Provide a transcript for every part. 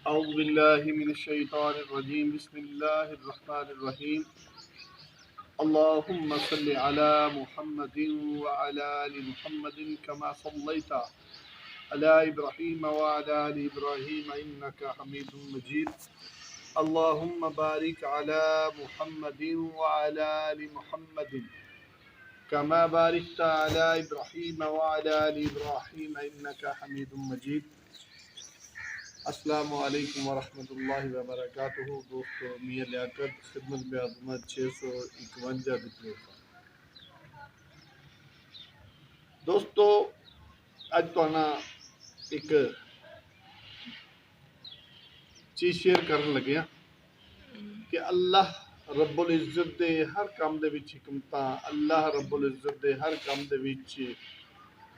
औज़ुबिल्लाहिमिनश्शैतानिर्रजीम बिस्मिल्लाहिर्रहमानिर्रहीम अल्लाहुम्मा सल्लि अला मुहम्मदिन व अला आलि मुहम्मदिन कमा सल्लैता अला इब्राहीम व अला आलि इब्राहीम इन्नका हमीदुम मजीद अल्लाहुम्मा बारिक अला मुहम्मदिन व अला आलि मुहम्मदिन कमा बारिकता अला इब्राहीम व अला आलि इब्राहीम इन्नका हमीदुम मजीद। अस्सलामु अलैकुम वरहमतुल्लाहि वबरकातुहू। दोस्तों, मियां लियाकत खिदमत में अज़मत 651 की प्लेटफॉर्म। दोस्तों, अज तुहाना एक चीज़ शेयर करन लगे कि अल्लाह रब्बुल इज़्ज़त दे हर काम दे विच हिकमतां, अल्लाह रब्बुल इज़्ज़त दे हर काम दे विच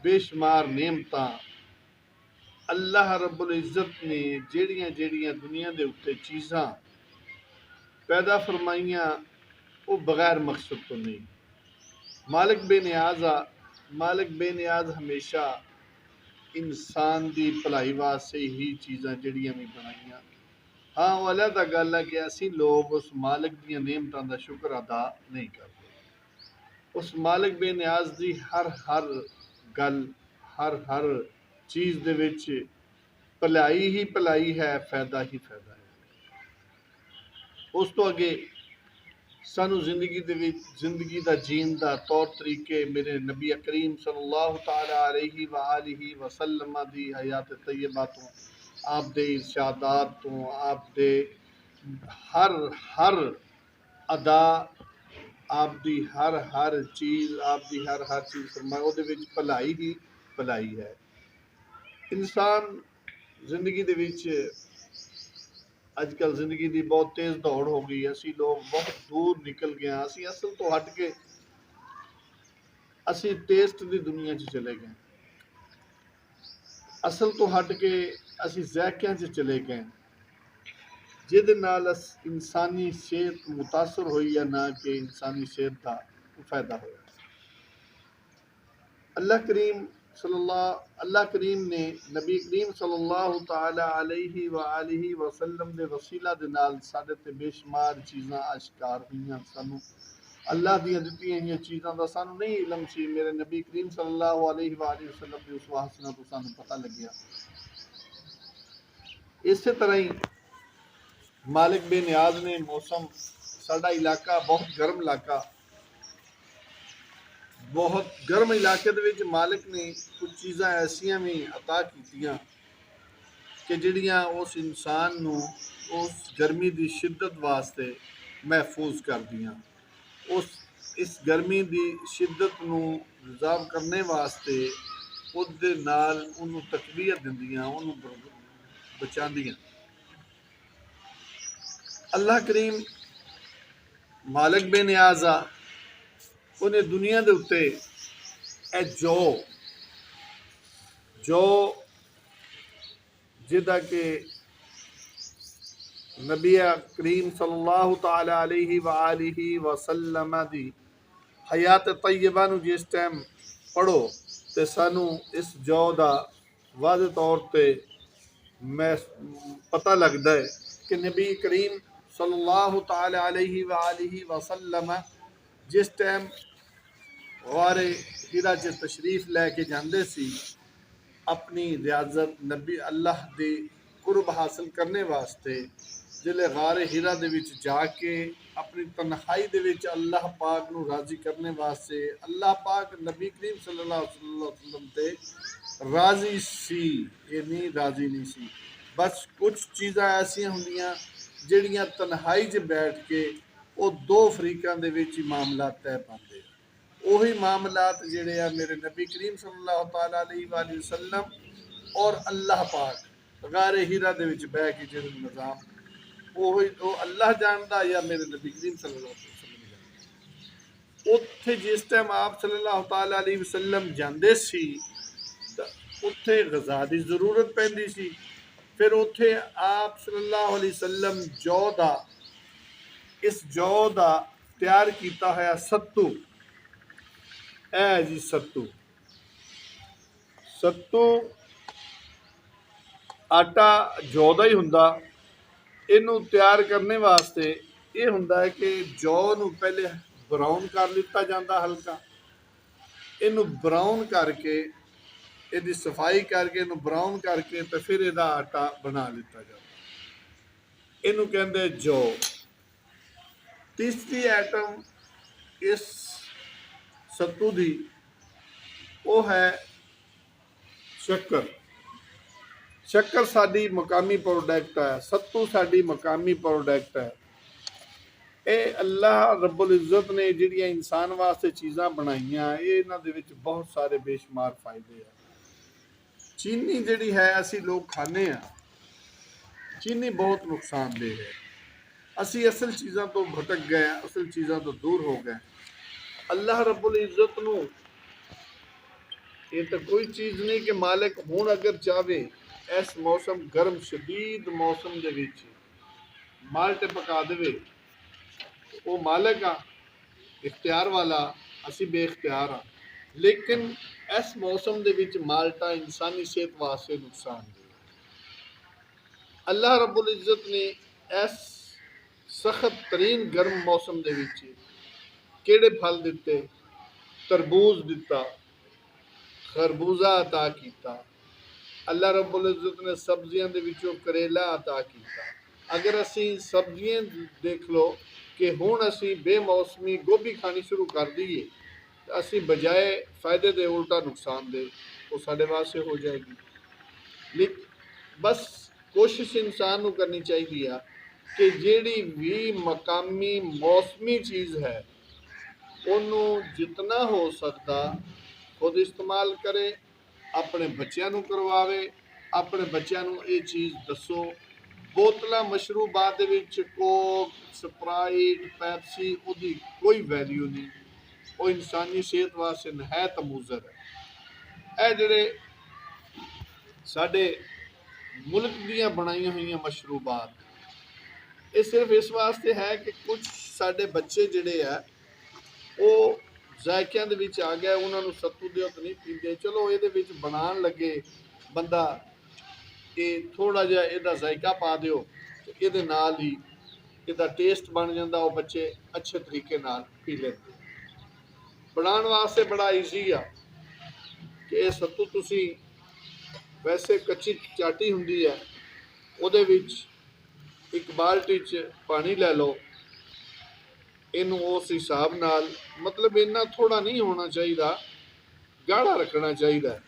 बेशुमार नेमतां, अल्लाह रब्बुल इज़्ज़त ने जेड़ियां जेड़ियां दुनिया दे उत्ते चीज़ां पैदा फरमाइयां वो बगैर मकसद तो नहीं। मालिक बेनियाज आ। मालिक बेनियाज हमेशा इंसान की भलाई वास्ते ही चीज़ां जड़ियां भी बनाइया। हाँ, वो अलहदा गल है कि असी लोग उस मालिक दी नेमतां दा शुक्र अदा नहीं करते। उस मालिक बेनियाज की हर हर गल, हर चीज़ दे विच भलाई ही भलाई है, फायदा ही फायदा है। उस तो अगे सानू जिंदगी दा जीन दा तौर तरीके मेरे नबी करीम सल्लल्लाहु तआला अलैहि व आलिहि वसल्लम दी हयात तैयबा तो, आप दे इरशादात तो, आप दे हर अदा, आप दी हर चीज़, आप दी हर चीज़ फरमाए उहदे विच भलाई ही भलाई है। इंसान जिंदगी दे विच अजकल जिंदगी की बहुत तेज़ दौड़ हो गई। असी लोग बहुत दूर निकल गए, असी असल तो हट के असी टेस्ट की दुनिया चले गए, असल तो हट के असी ज़ायक़ियां चले गए, जिहदे नाल इंसानी सेहत मुतासर हुई या ना कि इंसानी सेहत का फायदा होया। अल्लाह करीम ने नबी करीम सल्लल्लाहु तआला अलैहि व आलिहि वसल्लम दे वसीला दे नाल साडे ते बेशुमार चीज़ां आश्कार हुईयां। सानू अल्लाह दी दित्तियां हुई चीज़ां दा सानू नहीं इलम सी। मेरे नबी करीम सल्लल्लाहु अलैहि वसल्लम दी उस हसना तो सानू पता लग्या। इस तरह ही मालिक बेनियाज ने मौसम, साडा इलाका बहुत गर्म इलाका, बहुत गर्म इलाके दे विच मालिक ने कुछ चीज़ां ऐसियां भी अता कीतियां कि जिहड़ियां उस इंसान नू उस गर्मी की शिद्दत वास्ते महफूज कर दियां। उस इस गर्मी की शिद्दत नू रिजॉल्व करने वास्ते उहदे नाल उहनू तकवीयत दिंदियां, उहनू बचांदियां। अल्लाह करीम मालिक बेनियाज आ। उन्हें दुनिया के उत्ते जो जिदा के नबी करीम सल्लल्लाहु तआला अलैहि व आलिहि वसल्लम दी हयात तैयबा नू जिस टाइम पढ़ो तो सानू इस जौ का वाज़े तौर पर मैं पता लगता है कि नबी करीम सल्लल्लाहु तआला अलैहि व आलिहि वसल्लम जिस टाइम वारे हिरा च तशरीफ लैके जाते सी अपनी रियाजत नबी अल्लाह दे कुर्ब हासिल करने वास्ते, जिले गारे हिरा दे विच जाके अपनी तन्हाई दे विच अल्लाह पाक नू राजी करने वास्ते अल्लाह पाक नबी करीम सल्लल्लाहु अलैहि वसल्लम ते राजी सी, ये नहीं राजी नहीं सी। बस कुछ चीज़ां ऐसियां होंदियां जिहड़ियां तन्हाई च बैठ के वो दो फरीकां दे विच ही मामला तय पाते। वही मामलात जिहड़े आ मेरे नबी करीम सल्लल्लाहु तआला अलैहि वसल्लम और अल्लाह पाक गारे हीरा दे विच बह के जिहड़ा निज़ाम वही वो अल्लाह जानदा या मेरे नबी करीम सल्लल्लाहु अलैहि वसल्लम जानदा। उत्थे जिस टाइम आप सल्लल्लाहु तआला अलैहि वसल्लम जांदे सी तां उत्थे ग़ज़ा दी ज़रूरत पैंदी सी। फिर उत्थे आप सल्लल्लाहु अलैहि वसल्लम इस जौ दा तैयार किया होया सत्तू, जी सत्तू ਆਟਾ ਜੌ ਦਾ ਹੀ ਹੁੰਦਾ। ਇਹਨੂੰ ਤਿਆਰ ਕਰਨੇ ਵਾਸਤੇ ਇਹ ਹੁੰਦਾ ਹੈ ਕਿ ਜੌ ਨੂੰ ਪਹਿਲੇ ਬਰਾਊਨ ਕਰ ਲਿੱਤਾ ਜਾਂਦਾ ਹਲਕਾ। ਇਹਨੂੰ ਬਰਾਊਨ ਕਰਕੇ, ਇਹਦੀ ਸਫਾਈ ਕਰਕੇ, ਇਹਨੂੰ ਬਰਾਊਨ ਕਰਕੇ ਤੇ ਫਿਰ ਇਹਦਾ ਆਟਾ ਬਣਾ ਲਿੱਤਾ ਜਾਂਦਾ। ਇਹਨੂੰ ਕਹਿੰਦੇ ਜੌ। ਤੀਸਰੀ ਆਈਟਮ ਇਸ ਸੱਤੂ ਦੀ ਉਹ ਹੈ ਸ਼ੱਕਰ। ਸ਼ੱਕਰ ਸਾਡੀ ਮਕਾਮੀ ਪ੍ਰੋਡਕਟ ਹੈ, ਸੱਤੂ ਸਾਡੀ ਮਕਾਮੀ ਪ੍ਰੋਡਕਟ ਹੈ। ਇਹ ਅੱਲਾਹ ਰੱਬੁਲ ਇੱਜ਼ਤ ਨੇ ਜਿਹੜੀਆਂ ਇਨਸਾਨ ਵਾਸਤੇ ਚੀਜ਼ਾਂ ਬਣਾਈਆਂ, ਇਹ ਇਹਨਾਂ ਦੇ ਵਿੱਚ ਬਹੁਤ ਸਾਰੇ ਬੇਸ਼ੁਮਾਰ ਫਾਇਦੇ ਆ। ਚੀਨੀ ਜਿਹੜੀ ਹੈ ਅਸੀਂ ਲੋਕ ਖਾਂਦੇ ਹਾਂ, ਚੀਨੀ ਬਹੁਤ ਨੁਕਸਾਨਦੇਹ ਹੈ। ਅਸੀਂ ਅਸਲ ਚੀਜ਼ਾਂ ਤੋਂ ਭਟਕ ਗਏ, ਅਸਲ ਚੀਜ਼ਾਂ ਤੋਂ ਦੂਰ ਹੋ ਗਏ। ਅੱਲਾਹ ਰੱਬੁਲ ਇੱਜ਼ਤ ਨੂੰ ਇਹ ਤਾਂ ਕੋਈ ਚੀਜ਼ ਨਹੀਂ ਕਿ ਮਾਲਿਕ ਹੁਣ ਅਗਰ ਚਾਹਵੇ ਇਸ ਮੌਸਮ ਗਰਮ ਸ਼ਦੀਦ ਮੌਸਮ ਦੇ ਵਿੱਚ ਮਾਲਟੇ ਪਕਾ ਦੇਵੇ, ਉਹ ਮਾਲਿਕ ਆ ਇਖਤਿਆਰ ਵਾਲਾ, ਅਸੀਂ ਬੇਇਖਤਿਆਰ ਆ। ਲੇਕਿਨ ਇਸ ਮੌਸਮ ਦੇ ਵਿੱਚ ਮਾਲਟਾ ਇਨਸਾਨੀ ਸਿਹਤ ਵਾਸਤੇ ਨੁਕਸਾਨਦੇਹ। ਅੱਲਾਹ ਰੱਬੁਲ ਇੱਜ਼ਤ ਨੇ ਇਸ ਸਖਤ ਤਰੀਨ ਗਰਮ ਮੌਸਮ ਦੇ ਵਿੱਚ ਕਿਹੜੇ ਫਲ ਦਿੱਤੇ? ਤਰਬੂਜ਼ ਦਿੱਤਾ, ਖਰਬੂਜ਼ਾ ਅਤਾ ਕੀਤਾ। ਅੱਲਾਹ ਰੱਬੁਲ ਇੱਜ਼ਤ ਨੇ ਸਬਜ਼ੀਆਂ ਦੇ ਵਿੱਚੋਂ ਕਰੇਲਾ ਅਤਾ ਕੀਤਾ। ਅਗਰ ਅਸੀਂ ਸਬਜ਼ੀਆਂ ਦੇਖ ਲਓ ਕਿ ਹੁਣ ਅਸੀਂ ਬੇਮੌਸਮੀ ਗੋਭੀ ਖਾਣੀ ਸ਼ੁਰੂ ਕਰ ਦਈਏ ਤਾਂ ਅਸੀਂ ਬਜਾਏ ਫਾਇਦੇ ਦੇ ਉਲਟਾ ਨੁਕਸਾਨ ਦੇ ਉਹ ਸਾਡੇ ਵਾਸਤੇ ਹੋ ਜਾਏਗੀ। ਲੇਕਿਨ ਬਸ ਕੋਸ਼ਿਸ਼ ਇਨਸਾਨ ਨੂੰ ਕਰਨੀ ਚਾਹੀਦੀ ਆ ਕਿ ਜਿਹੜੀ ਵੀ ਮਕਾਮੀ ਮੌਸਮੀ ਚੀਜ਼ ਹੈ ਉਹਨੂੰ ਜਿਤਨਾ ਹੋ ਸਕਦਾ ਖੁਦ ਇਸਤੇਮਾਲ ਕਰੇ, ਆਪਣੇ ਬੱਚਿਆਂ ਨੂੰ ਕਰਵਾਵੇ, ਆਪਣੇ ਬੱਚਿਆਂ ਨੂੰ ਇਹ ਚੀਜ਼ ਦੱਸੋ। ਬੋਤਲਾਂ ਮਸ਼ਰੂਬਾਤ ਦੇ ਵਿੱਚ ਕੋਕ, ਸਪਰਾਈਟ, ਪੈਪਸੀ, ਉਹਦੀ ਕੋਈ ਵੈਲਿਊ ਨਹੀਂ। ਉਹ ਇਨਸਾਨੀ ਸਿਹਤ ਵਾਸਤੇ ਨਹਾਇਤ ਮੁਜ਼ਰ ਹੈ। ਇਹ ਜਿਹੜੇ ਸਾਡੇ ਮੁਲਕ ਦੀਆਂ ਬਣਾਈਆਂ ਹੋਈਆਂ ਮਸ਼ਰੂਬਾਤ, ਇਹ ਸਿਰਫ ਇਸ ਵਾਸਤੇ ਹੈ ਕਿ ਕੁਝ ਸਾਡੇ ਬੱਚੇ ਜਿਹੜੇ ਆ ਉਹ ਜ਼ਾਇਕਿਆਂ ਦੇ ਵਿੱਚ ਆ ਗਿਆ, ਉਹਨਾਂ ਨੂੰ ਸੱਤੂ ਦਿਓ ਤਾਂ ਨਹੀਂ ਪੀਂਦੇ। ਚਲੋ ਇਹਦੇ ਵਿੱਚ ਬਣਾਉਣ ਲੱਗੇ ਬੰਦਾ ਇਹ ਥੋੜ੍ਹਾ ਜਿਹਾ ਇਹਦਾ ਜ਼ਾਇਕਾ ਪਾ ਦਿਓ ਤੇ ਇਹਦੇ ਨਾਲ ਹੀ ਇਹਦਾ ਟੇਸਟ ਬਣ ਜਾਂਦਾ, ਉਹ ਬੱਚੇ ਅੱਛੇ ਤਰੀਕੇ ਨਾਲ ਪੀ ਲੈਂਦੇ। ਬਣਾਉਣ ਵਾਸਤੇ ਬੜਾ ਈਜ਼ੀ ਆ ਕਿ ਇਹ ਸੱਤੂ ਤੁਸੀਂ ਵੈਸੇ ਕੱਚੀ ਚਾਟੀ ਹੁੰਦੀ ਹੈ, ਉਹਦੇ ਵਿੱਚ ਇੱਕ ਬਾਲਟੀ 'ਚ ਪਾਣੀ ਲੈ ਲਓ। ਇਹਨੂੰ ਉਸ ਹਿਸਾਬ ਨਾਲ, ਮਤਲਬ ਇੰਨਾ ਥੋੜਾ ਨਹੀਂ ਹੋਣਾ ਚਾਹੀਦਾ, ਗਾੜਾ ਰੱਖਣਾ ਚਾਹੀਦਾ।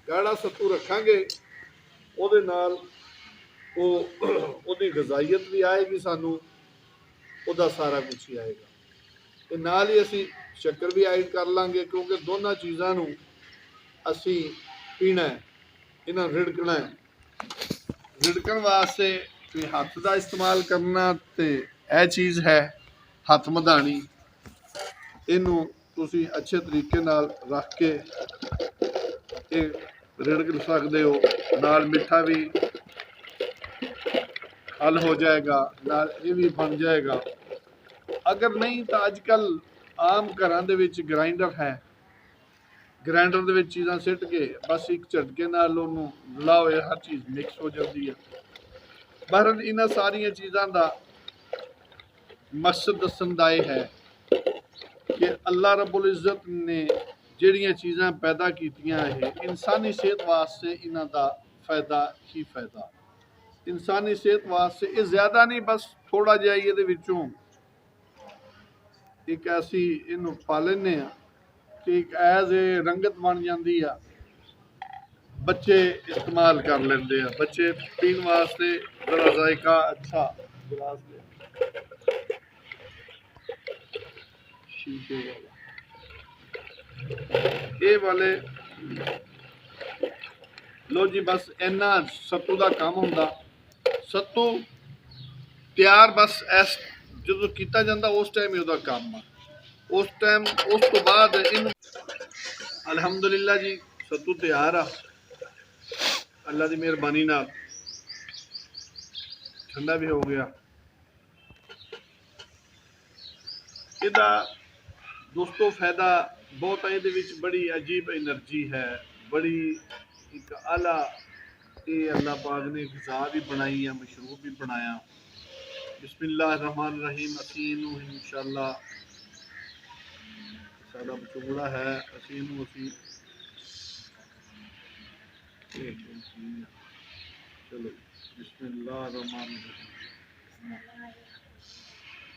ਗਾੜਾ ਸੱਤੂ ਰੱਖਾਂਗੇ ਉਹਦੇ ਨਾਲ ਉਹਦੀ ਗਜ਼ਾਈਅਤ ਵੀ ਆਏਗੀ, ਸਾਨੂੰ ਉਹਦਾ ਸਾਰਾ ਕੁਛ ਹੀ ਆਏਗਾ। ਤੇ ਨਾਲ ਹੀ ਅਸੀਂ ਸ਼ੱਕਰ ਵੀ ਐਡ ਕਰ ਲਾਂਗੇ, ਕਿਉਂਕਿ ਦੋਨਾਂ ਚੀਜ਼ਾਂ ਨੂੰ ਅਸੀਂ ਪੀਣਾ, ਇਹਨਾਂ ਰਿੜਕਣਾ। ਰਿੜਕਣ ਵਾਸਤੇ ਤੇ ਹੱਥ ਦਾ ਇਸਤੇਮਾਲ ਕਰਨਾ ਤੇ ਇਹ ਚੀਜ਼ ਹੈ ਹੱਥ ਮਧਾਣੀ। ਇਹਨੂੰ ਤੁਸੀਂ ਅੱਛੇ ਤਰੀਕੇ ਨਾਲ ਰੱਖ ਕੇ ਇਹ ਰਿੜਕ ਸਕਦੇ ਹੋ। ਨਾਲ ਮਿੱਠਾ ਵੀ ਹੱਲ ਹੋ ਜਾਏਗਾ, ਨਾਲ ਇਹ ਵੀ ਬਣ ਜਾਏਗਾ। ਅਗਰ ਨਹੀਂ ਤਾਂ ਅੱਜ ਕੱਲ ਆਮ ਘਰਾਂ ਦੇ ਵਿੱਚ ਗ੍ਰਾਈਂਡਰ ਹੈ, ਗ੍ਰਾਈਂਡਰ ਦੇ ਵਿੱਚ ਚੀਜ਼ਾਂ ਸਿੱਟ ਕੇ ਬਸ ਇੱਕ ਝਟਕੇ ਨਾਲ ਉਹਨੂੰ ਲਾਓ, ਹਰ ਚੀਜ਼ ਮਿਕਸ ਹੋ ਜਾਂਦੀ ਹੈ। ਬਹਰਹਾਲ ਇਹਨਾਂ ਸਾਰੀਆਂ ਚੀਜ਼ਾਂ ਦਾ ਮਕਸਦ ਦੱਸਣ ਦਾ ਇਹ ਹੈ ਕਿ ਅੱਲਾਹ ਰੱਬੁਲ ਇੱਜ਼ਤ ਨੇ ਜਿਹੜੀਆਂ ਚੀਜ਼ਾਂ ਪੈਦਾ ਕੀਤੀਆਂ, ਇਹ ਇਨਸਾਨੀ ਸਿਹਤ ਵਾਸਤੇ ਇਹਨਾਂ ਦਾ ਫਾਇਦਾ ਹੀ ਫਾਇਦਾ। ਇਨਸਾਨੀ ਸਿਹਤ ਵਾਸਤੇ ਇਹ ਜ਼ਿਆਦਾ ਨਹੀਂ, ਬਸ ਥੋੜਾ ਜਿਹਾ ਇਹਦੇ ਵਿੱਚੋਂ ਇੱਕ ਅਸੀਂ ਇਹਨੂੰ ਪਾ ਲੈਂਦੇ ਹਾਂ ਕਿ ਇੱਕ ਐਜ਼ ਏ ਰੰਗਤ ਬਣ ਜਾਂਦੀ ਆ, ਬੱਚੇ ਇਸਤੇਮਾਲ ਕਰ ਲੈਂਦੇ ਆ। ਬੱਚੇ ਪੀਣ ਵਾਸਤੇ ਜ਼ਰਾ ਜ਼ਾਇਕਾ ਅੱਛਾ ਗਿਲਾਸ ਲੈ ਸ਼ੀਸ਼ੇ ਵਾਲਾ ਇਹ ਵਾਲੇ ਲੋ ਜੀ। ਬਸ ਇੰਨਾ ਸੱਤੂ ਦਾ ਕੰਮ ਹੁੰਦਾ। ਸੱਤੂ ਤਿਆਰ ਬਸ ਇਸ ਜਦੋਂ ਕੀਤਾ ਜਾਂਦਾ ਉਸ ਟਾਈਮ ਹੀ ਉਹਦਾ ਕੰਮ ਆ। ਉਸ ਟਾਈਮ ਉਸ ਤੋਂ ਬਾਅਦ ਇਹਨੂੰ ਅਲਹਮਦੁਲਿਲਾ ਜੀ ਸੱਤੂ ਤਿਆਰ ਆ ਅੱਲਾ ਦੀ ਮਿਹਰਬਾਨੀ ਨਾਲ। ਠੰਡਾ ਵੀ ਹੋ ਗਿਆ। ਇਹਦਾ ਦੋਸਤੋ ਫਾਇਦਾ ਬਹੁਤ ਹੈ। ਇਹਦੇ ਵਿੱਚ ਬੜੀ ਅਜੀਬ એનર્ਜੀ ਹੈ, ਬੜੀ ਇੱਕ ਆਲਾ ये अल्लाह पाक ने ग़िज़ा भी बनाई है, मशरूब भी बनाया। बिस्मिल्लाहिर्रहमानिर्रहीम। असीं नूं इंशाअल्लाह साडा बचूड़ा है, असीं नूं असीं चलो बिस्मिल्लाहिर्रहमानिर्रहीम।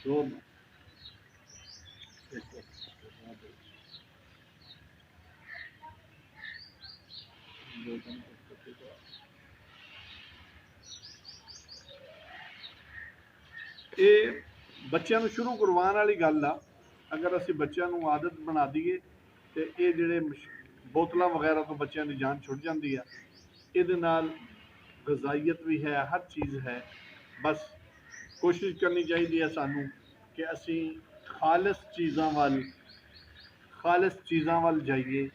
दो ਇਹ ਬੱਚਿਆਂ ਨੂੰ ਸ਼ੁਰੂ ਕਰਵਾਉਣ ਵਾਲੀ ਗੱਲ ਆ। ਅਗਰ ਅਸੀਂ ਬੱਚਿਆਂ ਨੂੰ ਆਦਤ ਬਣਾ ਦਈਏ ਤੇ ਇਹ ਜਿਹੜੇ ਬੋਤਲਾਂ ਵਗੈਰਾ ਤੋਂ ਬੱਚਿਆਂ ਦੀ ਜਾਨ ਛੁੱਟ ਜਾਂਦੀ ਆ। ਇਹਦੇ ਨਾਲ ਗਜ਼ਾਈਅਤ ਵੀ ਹੈ, ਹਰ ਚੀਜ਼ ਹੈ। ਬਸ ਕੋਸ਼ਿਸ਼ ਕਰਨੀ ਚਾਹੀਦੀ ਹੈ ਸਾਨੂੰ ਕਿ ਅਸੀਂ ਖਾਲਸ ਚੀਜ਼ਾਂ ਵੱਲ ਜਾਈਏ।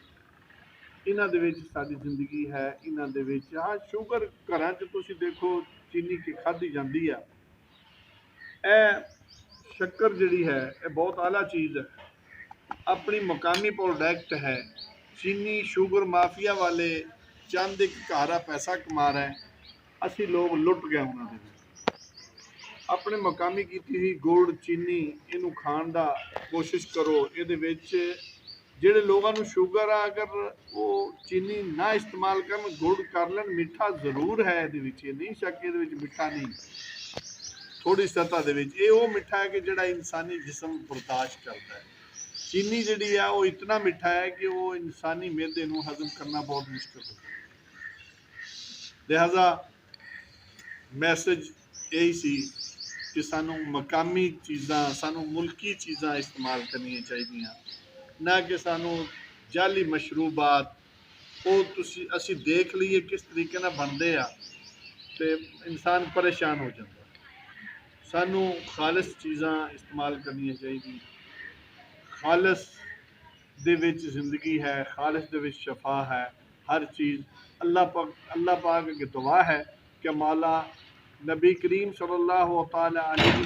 ਇਹਨਾਂ ਦੇ ਵਿੱਚ ਸਾਡੀ ਜ਼ਿੰਦਗੀ ਹੈ। ਇਹਨਾਂ ਦੇ ਵਿੱਚ ਹਾਂ ਸ਼ੂਗਰ ਘਰਾਂ 'ਚ ਤੁਸੀਂ ਦੇਖੋ ਚੀਨੀ ਕਿ ਖਾਧੀ ਜਾਂਦੀ ਆ। ਇਹ ਸ਼ੱਕਰ ਜਿਹੜੀ ਹੈ ਇਹ ਬਹੁਤ ਆਲਾ ਚੀਜ਼ ਹੈ, ਆਪਣੀ ਮੁਕਾਮੀ ਪ੍ਰੋਡਕਟ ਹੈ। ਚੀਨੀ ਸ਼ੂਗਰ ਮਾਫੀਆ ਵਾਲੇ ਚੰਦ ਇੱਕ ਘਾਰਾ ਪੈਸਾ ਕਮਾ ਰਹੇ, ਅਸੀਂ ਲੋਕ ਲੁੱਟ ਗਏ ਉਹਨਾਂ ਦੇ ਵਿੱਚ। ਆਪਣੇ ਮੁਕਾਮੀ ਕੀਤੀ ਹੋਈ ਗੁੜ ਚੀਨੀ ਇਹਨੂੰ ਖਾਣ ਦਾ ਕੋਸ਼ਿਸ਼ ਕਰੋ। ਇਹਦੇ ਵਿੱਚ ਜਿਹੜੇ ਲੋਕਾਂ ਨੂੰ ਸ਼ੂਗਰ ਆ, ਅਗਰ ਉਹ ਚੀਨੀ ਨਾ ਇਸਤੇਮਾਲ ਕਰਨ, ਗੁੜ ਕਰ ਲੈਣ, ਮਿੱਠਾ ਜ਼ਰੂਰ ਹੈ ਇਹਦੇ ਵਿੱਚ, ਇਹ ਨਹੀਂ ਸ਼ੱਕ ਇਹਦੇ ਵਿੱਚ ਮਿੱਠਾ ਨਹੀਂ, ਥੋੜੀ ਸਤ੍ਹਾ ਦੇ ਵਿੱਚ ਇਹ ਉਹ ਮਿੱਠਾ ਹੈ ਕਿ ਜਿਹੜਾ ਇਨਸਾਨੀ ਜਿਸਮ ਬਰਦਾਸ਼ਤ ਕਰਦਾ ਹੈ। ਚੀਨੀ ਜਿਹੜੀ ਆ ਉਹ ਇਤਨਾ ਮਿੱਠਾ ਹੈ ਕਿ ਉਹ ਇਨਸਾਨੀ ਮਿਹਦੇ ਨੂੰ ਹਜ਼ਮ ਕਰਨਾ ਬਹੁਤ ਮੁਸ਼ਕਿਲ ਹੈ। ਲਿਹਾਜ਼ਾ ਮੈਸੇਜ ਇਹੀ ਸੀ ਕਿ ਸਾਨੂੰ ਮਕਾਮੀ ਚੀਜ਼ਾਂ, ਸਾਨੂੰ ਮੁਲਕੀ ਚੀਜ਼ਾਂ ਇਸਤੇਮਾਲ ਕਰਨੀਆਂ ਚਾਹੀਦੀਆਂ, ਨਾ ਕਿ ਸਾਨੂੰ ਜਾਲੀ ਮਸ਼ਰੂਬਾਤ ਉਹ ਅਸੀਂ ਦੇਖ ਲਈਏ ਕਿਸ ਤਰੀਕੇ ਨਾਲ ਬਣਦੇ ਆ ਤੇ ਇਨਸਾਨ ਪਰੇਸ਼ਾਨ ਹੋ ਜਾਂਦਾ। ਸਾਨੂੰ ਖਾਲਸ ਚੀਜ਼ਾਂ ਇਸਤੇਮਾਲ ਕਰਨੀਆਂ ਚਾਹੀਦੀਆਂ। ਖਾਲਸ ਦੇ ਵਿੱਚ ਜ਼ਿੰਦਗੀ ਹੈ, ਖਾਲਸ ਦੇ ਵਿੱਚ ਸ਼ਫਾ ਹੈ, हर चीज़। अल्लाह पाक की दुआ है कि मौला नबी करीम सल्लल्लाहु अलैहि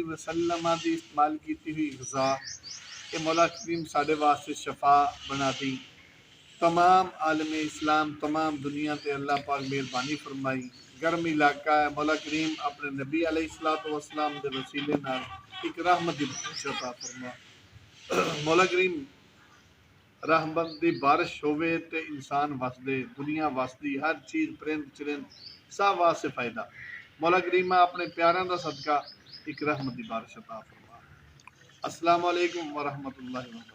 वसल्लम की इस्तेमाल की हुई ग़िज़ा कि मौला करीम साढ़े वास्ते शफा बना दी। तमाम आलम इस्लाम, तमाम दुनिया से अल्लाह पाक मेहरबानी फरमाई। गर्म इलाका है, मौला करीम अपने नबी अलैहिस्सलातु वस्सलाम के वसीले नाल एक रहमत दी बारिश अता फरमा। मौला करीम रहमत दी बारिश होवे ते इंसान वसदे, दुनिया वसदी, हर चीज़ परिंद चरिंद सब वास्ते फायदा। मौला करीम अपने प्यारों का सदका एक रहमत दी बारिश अता फरमा। अस्सलाम वालेकुम व रहमतुल्लाहि व बरकातहू।